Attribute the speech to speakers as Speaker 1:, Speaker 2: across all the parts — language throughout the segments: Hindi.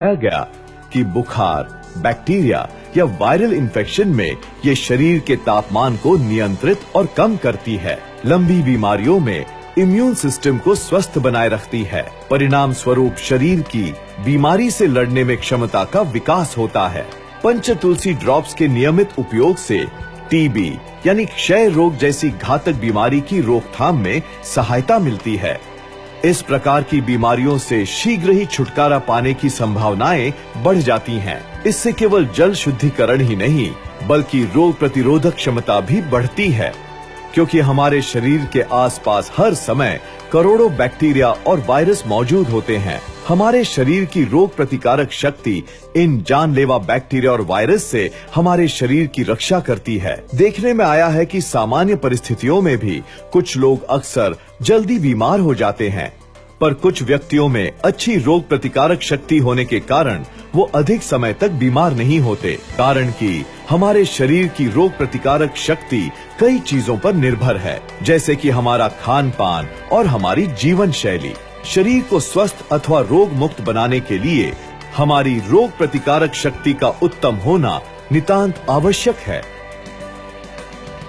Speaker 1: पाया गया कि बुखार, बैक्टीरिया या वायरल इन्फेक्शन में ये शरीर के तापमान को नियंत्रित और कम करती है। लंबी बीमारियों में इम्यून सिस्टम को स्वस्थ बनाए रखती है। परिणाम स्वरूप शरीर की बीमारी से लड़ने में क्षमता का विकास होता है। पंच तुलसी ड्रॉप्स के नियमित उपयोग से टीबी यानी क्षय रोग जैसी घातक बीमारी की रोकथाम में सहायता मिलती है। इस प्रकार की बीमारियों से शीघ्र ही छुटकारा पाने की संभावनाएं बढ़ जाती हैं। इससे केवल जल शुद्धिकरण ही नहीं बल्कि रोग प्रतिरोधक क्षमता भी बढ़ती है, क्योंकि हमारे शरीर के आसपास हर समय करोड़ों बैक्टीरिया और वायरस मौजूद होते हैं। हमारे शरीर की रोग प्रतिकारक शक्ति इन जानलेवा बैक्टीरिया और वायरस से हमारे शरीर की रक्षा करती है। देखने में आया है कि सामान्य परिस्थितियों में भी कुछ लोग अक्सर जल्दी बीमार हो जाते हैं, पर कुछ व्यक्तियों में अच्छी रोग प्रतिकारक शक्ति होने के कारण वो अधिक समय तक बीमार नहीं होते। कारण कि हमारे शरीर की रोग प्रतिकारक शक्ति कई चीजों पर निर्भर है, जैसे कि हमारा खान पान और हमारी जीवन शैली। शरीर को स्वस्थ अथवा रोग मुक्त बनाने के लिए हमारी रोग प्रतिकारक शक्ति का उत्तम होना नितांत आवश्यक है।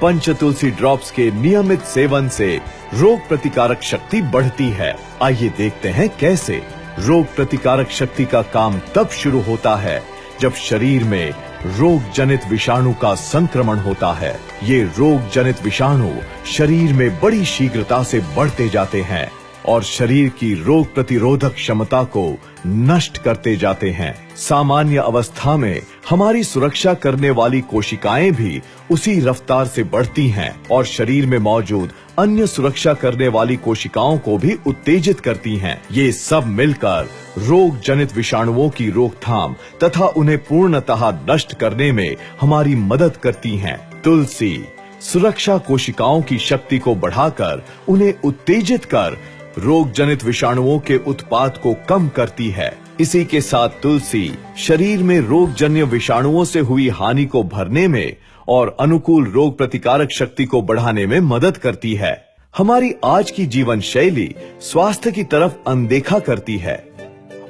Speaker 1: पंच तुलसी ड्रॉप्स के नियमित सेवन से रोग प्रतिकारक शक्ति बढ़ती है। आइए देखते हैं कैसे। रोग प्रतिकारक शक्ति का काम तब शुरू होता है जब शरीर में रोग जनित विषाणु का संक्रमण होता है। ये रोग जनित विषाणु शरीर में बड़ी शीघ्रता से बढ़ते जाते हैं और शरीर की रोग प्रतिरोधक क्षमता को नष्ट करते जाते हैं। सामान्य अवस्था में हमारी सुरक्षा करने वाली कोशिकाएं भी उसी रफ्तार से बढ़ती हैं और शरीर में मौजूद अन्य सुरक्षा करने वाली कोशिकाओं को भी उत्तेजित करती हैं। ये सब मिलकर रोग जनित विषाणुओं की रोकथाम तथा उन्हें पूर्णतः नष्ट करने में हमारी मदद करती हैं। तुलसी सुरक्षा कोशिकाओं की शक्ति को बढ़ाकर उन्हें उत्तेजित कर रोग जनित विषाणुओं के उत्पाद को कम करती है। इसी के साथ तुलसी शरीर में रोग जन्य विषाणुओं से हुई हानि को भरने में और अनुकूल रोग प्रतिकारक शक्ति को बढ़ाने में मदद करती है। हमारी आज की जीवन शैली स्वास्थ्य की तरफ अनदेखा करती है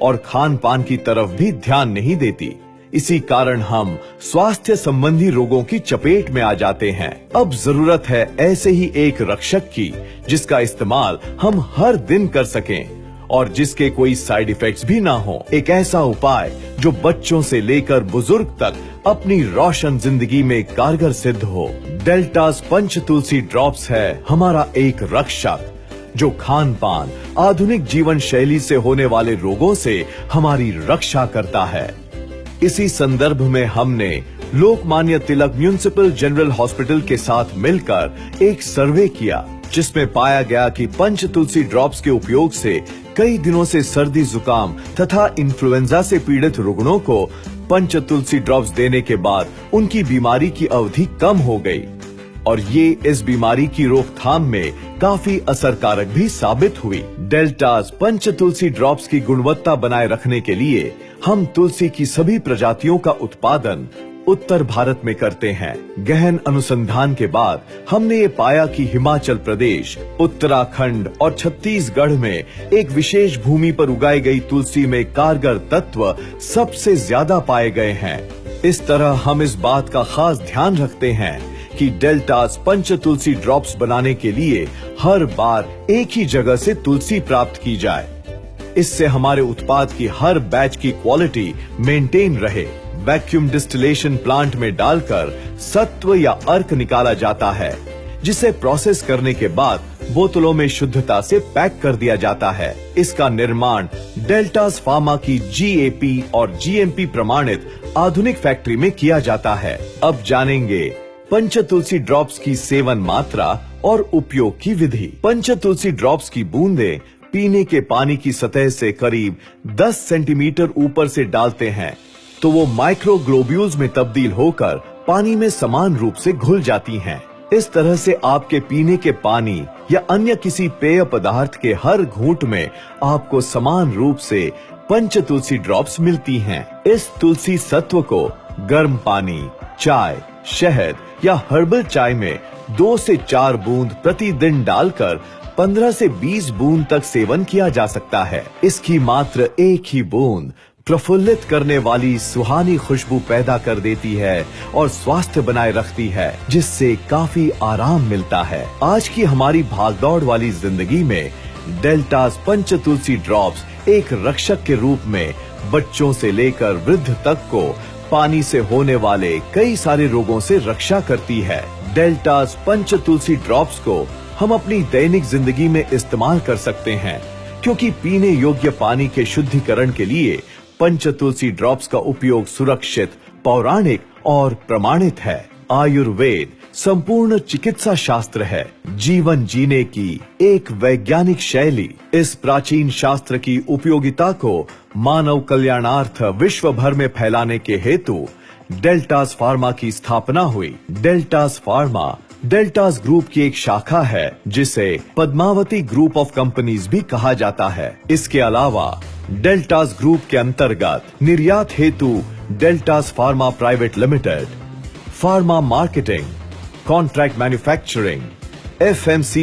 Speaker 1: और खान पान की तरफ भी ध्यान नहीं देती। इसी कारण हम स्वास्थ्य संबंधी रोगों की चपेट में आ जाते हैं। अब जरूरत है ऐसे ही एक रक्षक की जिसका इस्तेमाल हम हर दिन कर सकें और जिसके कोई साइड इफेक्ट्स भी ना हो। एक ऐसा उपाय जो बच्चों से लेकर बुजुर्ग तक अपनी रोशन जिंदगी में कारगर सिद्ध हो। डेल्टास पंच तुलसी ड्रॉप्स है हमारा एक रक्षक जो खान पान, आधुनिक जीवन शैली से होने वाले रोगों से हमारी रक्षा करता है। इसी संदर्भ में हमने Lokmanya Tilak municipal general hospital के साथ मिलकर एक सर्वे किया, जिसमें पाया गया कि पंच तुलसी ड्रॉप्स के उपयोग से कई दिनों से सर्दी जुकाम तथा इन्फ्लुएंजा से पीड़ित रुग्णों को पंच तुलसी ड्रॉप्स देने के बाद उनकी बीमारी की अवधि कम हो गई और ये इस बीमारी की रोकथाम में काफी असरकारक भी साबित हुई। डेल्टास पंच तुलसी ड्रॉप्स की गुणवत्ता बनाए रखने के लिए हम तुलसी की सभी प्रजातियों का उत्पादन उत्तर भारत में करते हैं। गहन अनुसंधान के बाद हमने ये पाया कि हिमाचल प्रदेश, उत्तराखंड और छत्तीसगढ़ में एक विशेष भूमि पर उगाई गई तुलसी में कारगर तत्व सबसे ज्यादा पाए गए हैं। इस तरह हम इस बात का खास ध्यान रखते हैं कि डेल्टास पंच तुलसी ड्रॉप्स बनाने के लिए हर बार एक ही जगह से तुलसी प्राप्त की जाए। इससे हमारे उत्पाद की हर बैच की क्वालिटी मेंटेन रहे। वैक्यूम डिस्टिलेशन प्लांट में डालकर सत्व या अर्क निकाला जाता है, जिसे प्रोसेस करने के बाद बोतलों में शुद्धता से पैक कर दिया जाता है। इसका निर्माण डेल्टास फार्मा की GAP और GMP प्रमाणित आधुनिक फैक्ट्री में किया जाता है। अब जानेंगे पंच तुलसी ड्रॉप्स की सेवन मात्रा और उपयोग की विधि। पंच तुलसी ड्रॉप्स की बूंदें पीने के पानी की सतह से करीब 10 सेंटीमीटर ऊपर से डालते हैं तो वो माइक्रोग्लोब्यूल्स में तब्दील होकर पानी में समान रूप से घुल जाती हैं। इस तरह से आपके पीने के पानी या अन्य किसी पेय पदार्थ के हर घूंट में आपको समान रूप से पंच तुलसी ड्रॉप्स मिलती हैं। इस तुलसी सत्व को गर्म पानी, चाय, शहद या हर्बल चाय में 2 से 4 बूंद प्रतिदिन डालकर 15 से 20 बूंद तक सेवन किया जा सकता है। इसकी मात्र एक ही बूंद प्रफुल्लित करने वाली सुहानी खुशबू पैदा कर देती है और स्वास्थ्य बनाए रखती है, जिससे काफी आराम मिलता है। आज की हमारी भागदौड़ वाली जिंदगी में डेल्टास पंच तुलसी ड्रॉप्स एक रक्षक के रूप में बच्चों से लेकर वृद्ध तक को पानी से होने वाले कई सारे रोगों से रक्षा करती है। डेल्टास पंच तुलसी ड्रॉप्स को हम अपनी दैनिक जिंदगी में इस्तेमाल कर सकते हैं, क्योंकि पीने योग्य पानी के शुद्धिकरण के लिए पंच तुलसी ड्रॉप्स का उपयोग सुरक्षित, पौराणिक और प्रमाणित है। आयुर्वेद संपूर्ण चिकित्सा शास्त्र है, जीवन जीने की एक वैज्ञानिक शैली। इस प्राचीन शास्त्र की उपयोगिता को मानव कल्याणार्थ विश्व भर में फैलाने के हेतु डेल्टास फार्मा की स्थापना हुई। डेल्टास फार्मा डेल्टास ग्रुप की एक शाखा है, जिसे पद्मावती ग्रुप ऑफ कंपनीज भी कहा जाता है। इसके अलावा डेल्टास ग्रुप के अंतर्गत निर्यात हेतु deltas pharma private limited, pharma marketing, contract manufacturing, FMC